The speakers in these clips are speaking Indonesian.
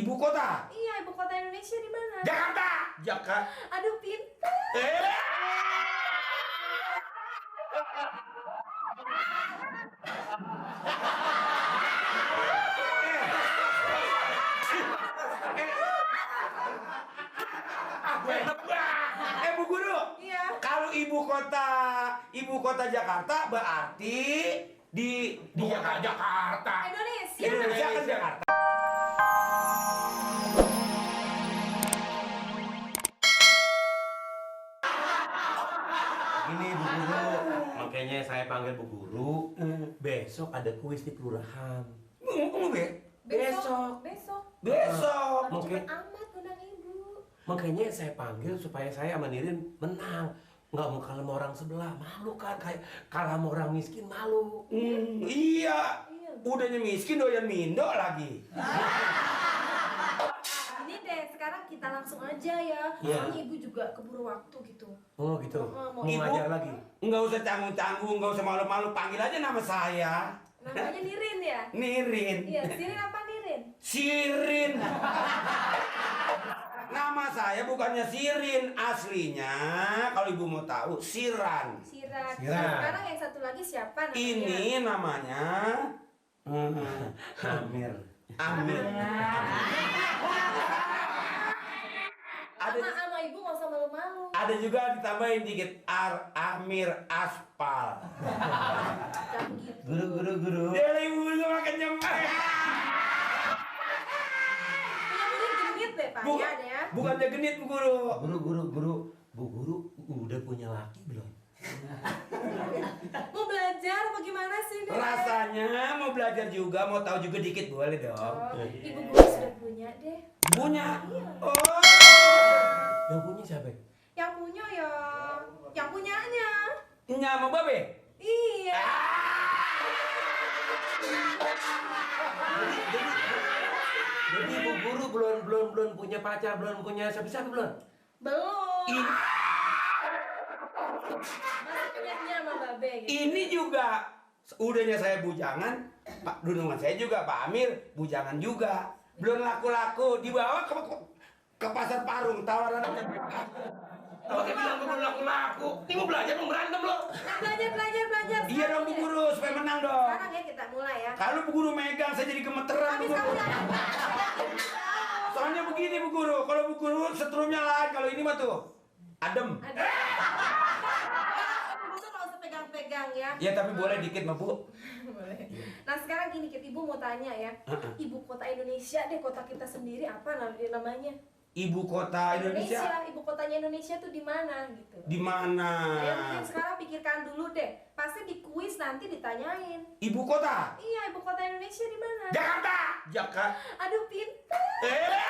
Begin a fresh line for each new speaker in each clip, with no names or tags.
Ibu kota?
Iya, ibu kota Indonesia di mana?
Jakarta. Jakarta.
Aduh, pintar.
Bu Guru.
Iya.
Kalau ibu kota Jakarta berarti di Jakarta. Indonesia kan Jakarta.
Gini Bu Guru, makanya saya panggil Bu Guru. Besok ada kuis di kelurahan.
Besok.
Besok.
Aduh,
Oke.
cepet amat undang ibu.
Makanya saya panggil supaya saya sama Nirin menang. Nggak mau kalah sama orang sebelah, malu kan? Kayak kalah sama orang miskin, malu.
Iya. Udahnya miskin doyan mindo lagi.
Ini deh, sekarang kita langsung aja ya.
Iya.
Soalnya ibu juga keburu waktu gitu.
Oh gitu,
Mau
mau ngajar lagi?
Nggak usah canggung-canggung, nggak usah malu-malu. Panggil aja nama saya.
Namanya Nirin ya?
Nirin.
Iya, Nirin apa Nirin?
Sirin. Nama saya bukannya Sirin, aslinya kalau ibu mau tahu Siran.
Sirat.
Sirat.
Sekarang yang satu lagi siapa namanya?
Ini namanya
Amir.
Amir.
Sama ibu nggak usah malu-malu.
Ada juga ditambahin dikit Amir Aspal.
Jangan gitu.
Guru.
Dia ibu juga makan nyemar.
Punya murid genit deh, Pak. Ya, deh ya.
Bukannya genit Bu Guru.
Guru. Bu Guru udah punya laki belum?
Mau belajar apa gimana sih? Deh?
Rasanya mau belajar juga, mau tahu juga dikit boleh dong.
Oh, ibu gue sudah punya deh.
Punya? Oh.
Yang punya siapa?
Yang punya ya, yang punyanya.
Nyama babe?
Iya.
Jadi Bu Guru belum punya pacar, belum punya siapa belum?
Belum. Masih punya dia sama babe gitu.
Ini juga udahnya saya bujangan, Pak Dunungan saya juga Pak Amir bujangan juga. Belum laku-laku, dibawa ke pasar Parung tawaran.
Pakai bilang belum laku-laku. Ini mau belajar mau berantem lo.
Nah, belajar.
Iya dong Bu Guru, supaya menang dong.
Sekarang ya kita mulai ya.
Kalau Bu Guru megang saya jadi gemeteran Bu
Habis
Guru.
kamu
Soalnya begini Bu Guru, kalau Bu Guru setrumnya lain, kalau ini mah tuh adem.
ada. Ibu tuh nggak usah pegang-pegang ya.
Ya tapi boleh dikit mah Bu.
Boleh. Nah sekarang gini, ibu mau tanya ya. Ibu kota Indonesia deh, kota kita sendiri apa namanya?
Ibu kota Indonesia.
Ibu kotanya Indonesia tuh di mana gitu?
Di mana?
Ya mungkin sekarang pikirkan dulu deh. Pasti di kuis nanti ditanyain.
Ibu kota?
Iya, ibu kota Indonesia di mana?
Jakarta. Jakarta.
Aduh, pintar.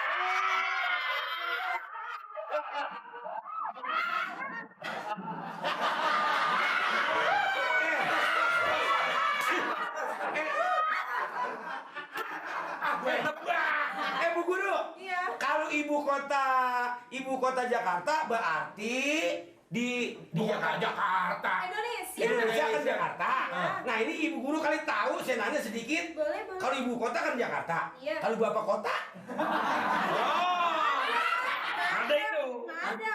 Bu Guru.
Iya.
Kalau ibu kota Jakarta berarti di Jakarta. Indonesia kan Jakarta.
Iya.
Nah ini ibu guru kali tahu, saya nanya sedikit.
Boleh.
Kalau ibu kota kan Jakarta.
Iya.
Kalau bapak kota?
Ada itu.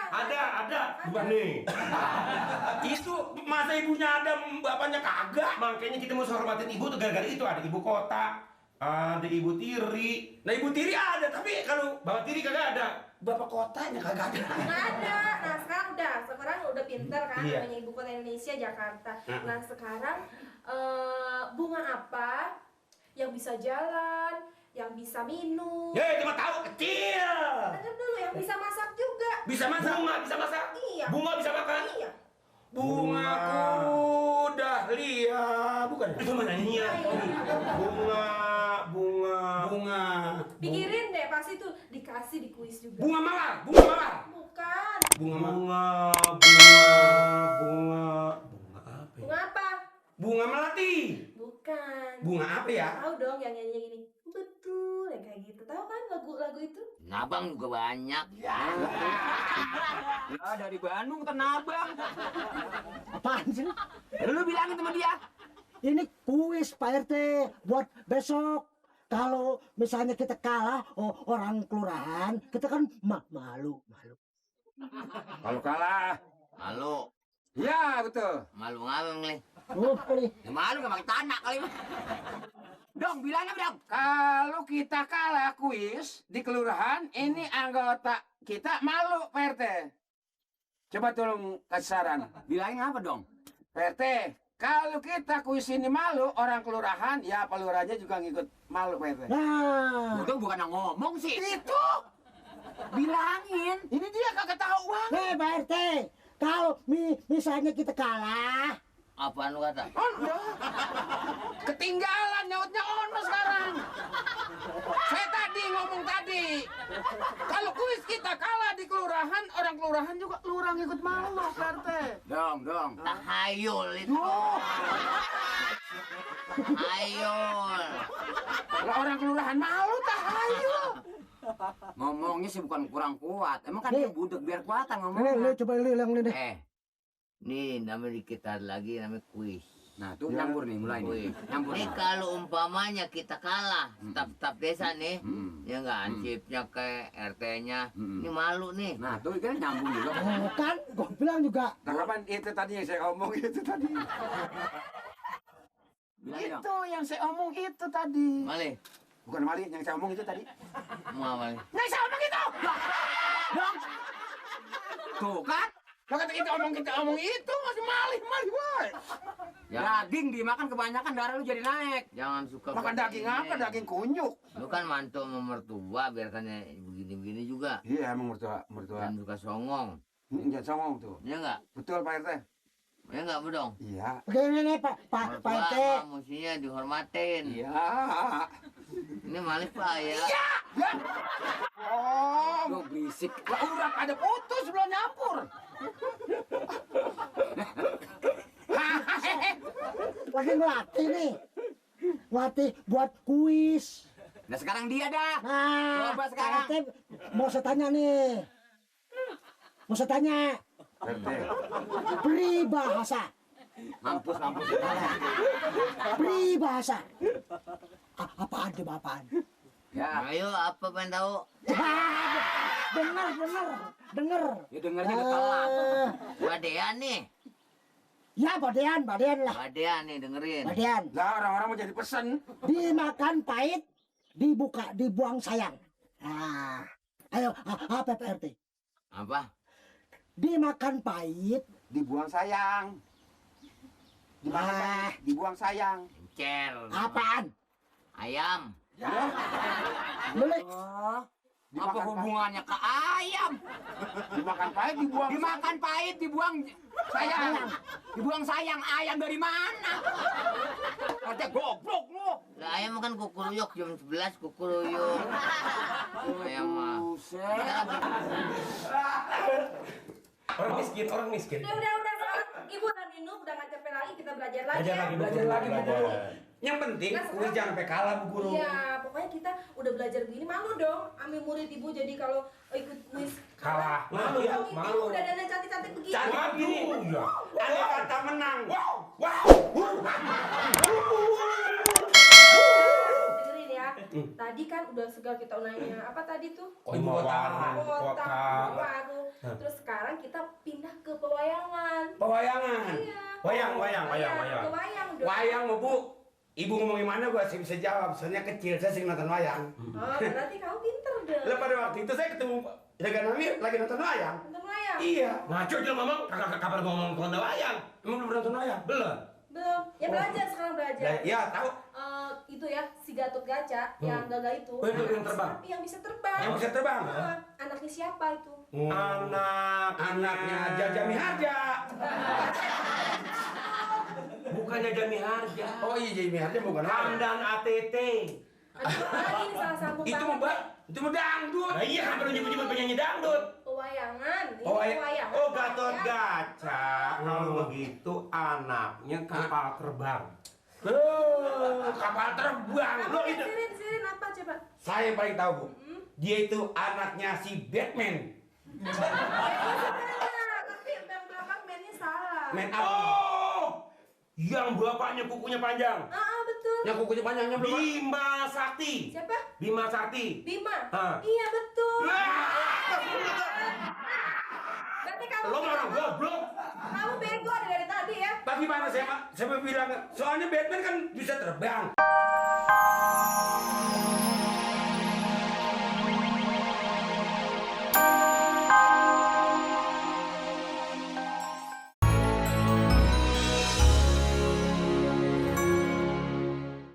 Ada. Bukan nih.
Itu masa ibunya ada, bapaknya kagak.
Makanya kita mau hormatin ibu tuh gara-gara itu ada ibu kota, ada ibu tiri.
Nah ibu tiri ada, tapi kalau
Bapak tiri kagak ada.
bapak kotanya kagak ada.
Nggak ada. Nah sekarang udah pintar kan,
Iya.
namanya ibu kota Indonesia Jakarta. Nah sekarang bunga apa yang bisa jalan, yang bisa minum?
Ya cuma tahu kecil.
Dengar dulu, yang bisa masak juga.
Bisa masak.
Bunga bisa masak.
Iya.
Bunga bisa makan.
Iya.
Bunga kuda lia, bukan?
Itu mana ini ya? Bunga.
Pikirin deh, pasti tuh dikasih di kuis juga.
Bunga mawar.
Bukan.
Bunga
Bunga apa?
Bunga apa?
Bunga melati.
Bukan.
Bunga apa ya?
Tahu dong yang nyanyi gini. Betul, yang kayak gitu. Tahu kan lagu itu?
Nabang juga banyak. Ya, dari Bandung ke Nabang.
Apaan sih?
Lu bilangin sama dia.
Ini kuis Pak RT buat besok. kalau misalnya kita kalah orang kelurahan, kita kan malu.
Kalau kalah,
Malu.
ya betul.
Malu ngabang nih.
Nih.
Ya, malu gak pakai tanah kali mah. Dong, bilangnya dong.
Kalau kita kalah kuis di kelurahan, ini anggota kita malu, Pak RT. Coba tolong kasih saran.
Bilangnya apa dong?
Pak RT, kalau kita kuis ini malu, orang kelurahan, ya pelurahnya juga ngikut malu, Pak RT.
Nah,
Udah bukan yang ngomong sih.
Itu,
Bilangin.
ini dia kagak tahu bang.
nih Pak RT, kalau misalnya kita kalah,
Apaan lu kata?
Ketinggalan nyautnya ono sekarang. Saya tadi ngomong tadi. Kalau kuis kita kalah di kelurahan, orang kelurahan juga kelurahan ikut malu, Pak RT.
Dong. Tahayul itu. Tahayul.
Kalau orang kelurahan malu tahayul.
Ngomongnya sih bukan kurang kuat. Emang kan
Nih.
dia budek biar kuatan
lu
ngomongnya.
coba lu yang ini deh.
Nih namanya kita lagi namanya kuis.
Nah, tuh nyampur nih mulai nih.
Kuis.
Nyampur.
Ini kalau umpamanya kita kalah, staf desa nih, ya nggak ansipnya ke RT-nya, ini malu nih.
Nah, tuh kan nyambung juga.
Kan, gua bilang juga.
Nah, kapan itu tadi yang saya omong itu tadi?
Bilang dong.
Itu yang saya omong itu tadi.
Mali,
Bukan Mali, yang saya omong itu tadi.
mau Mali.
Yang saya omong itu.
Tuh kan,
Lo kata kita omong itu masih Mali boy.
daging dimakan kebanyakan darah lu jadi naik. Jangan suka
Makan daging apa? Daging kunyuk.
Lu kan mantu sama mertua, biarkannya begini-begini juga.
Iya, emang mertua.
Dan suka songong,
Jangan songong tuh.
ya nggak?
Betul Pak RT.
Ya nggak bedong.
Iya.
Begini nih Pak RT.
Mertua mah mestinya dihormatin.
Iya.
Ini Malik Pak ya.
Ya. Oh,
Lu berisik.
lah urat ada putus belum nyampur.
Lagi ngelatih nih. Ngelatih buat kuis.
Nah sekarang dia dah.
Nah,
Coba sekarang.
Pak RT mau saya tanya nih. Mau saya tanya.
RT.
Peribahasa.
Mampus.
Peribahasa. Apaan coba apaan?
Ya. Ayo apa pengen tahu?
Dengar.
Ya dengarnya udah telat.
Eh,
Badean nih.
Ya badean lah.
Badean nih dengerin.
Badean.
Lah orang-orang mau jadi pesen.
Dimakan pahit, dibuang sayang. Nah, ayo apa Pak RT?
Apa?
Dimakan pahit,
Dibuang sayang. Dibuang sayang.
Cer.
apaan?
Ayam.
Boleh.
Apa hubungannya ke ayam?
Dimakan pahit, dibuang.
Dimakan pahit, dibuang sayang. Dibuang sayang, ayam dari mana?
Ada goblok lu.
Lah ayam kan kukuruyuk jam 11 kukuruyuk. Ayam mah.
Orang miskin.
Udah sekarang ibu dan minum udah nggak capek lagi, kita belajar lagi ya.
Belajar lagi Bu Guru. Yang penting
Nah,
kuis jangan sampai kalah Bu Guru.
Iya, pokoknya kita udah belajar begini malu dong. Ambil murid ibu jadi kalau ikut kuis
Kalah. Malu ya,
Ibu
malu.
udah dandan cantik-cantik begini.
Cantik gini.
Iya.
Ada kata menang.
Dengerin ya. Tadi kan udah segal kita nanya apa tadi tuh?
Oh, ibu kota.
Kota. Baru. Terus sekarang kita pindah ke pewayangan.
Pewayangan.
Iya.
Wayang.
Ke wayang dong.
Wayang Bu. Ibu ngomongin mana gua sih bisa jawab. Soalnya kecil saya sering nonton wayang.
Oh, berarti kamu pinter dong.
Lah pada waktu itu saya ketemu Jagan Amir lagi nonton wayang.
Nonton wayang?
Iya.
Ngaco dia ngomong, kapan ngomong nonton wayang?
Emang belum nonton wayang?
Belum.
Belum. Ya belajar sekarang belajar.
Ya tahu.
Itu ya si Gatot Kaca yang gagal itu.
Oh, itu yang terbang?
Yang bisa terbang.
Yang bisa terbang.
Anaknya siapa itu?
Anaknya Jaja Miharja.
Bukannya Jami Harja.
Oh iya Jaja Miharja bukan.
Hamdan ATT.
Aduh, ini salah sambung
Itu
banget.
Mbak, itu mah dangdut.
Nah iya kan baru nyebut-nyebut penyanyi dangdut.
Pewayangan. Ini
Pewayangan.
pewayangan.
Oh Gatot
ya.
Kaca. Kalau begitu anaknya kapal terbang.
Kapal terbang.
Apa sirin apa coba?
Saya yang paling tahu Bu. Dia itu anaknya si Batman.
Tapi yang belakang mainnya salah.
Man up.
Oh, yang bapaknya kukunya panjang.
Betul.
Yang kukunya panjangnya belum.
Bima Sakti.
Siapa?
Bima Sakti.
Bima.
Hah.
Iya betul. Berarti kamu
Lo mah orang goblok.
kamu bego dari tadi ya.
Bagaimana saya bilang? Soalnya Batman kan bisa terbang.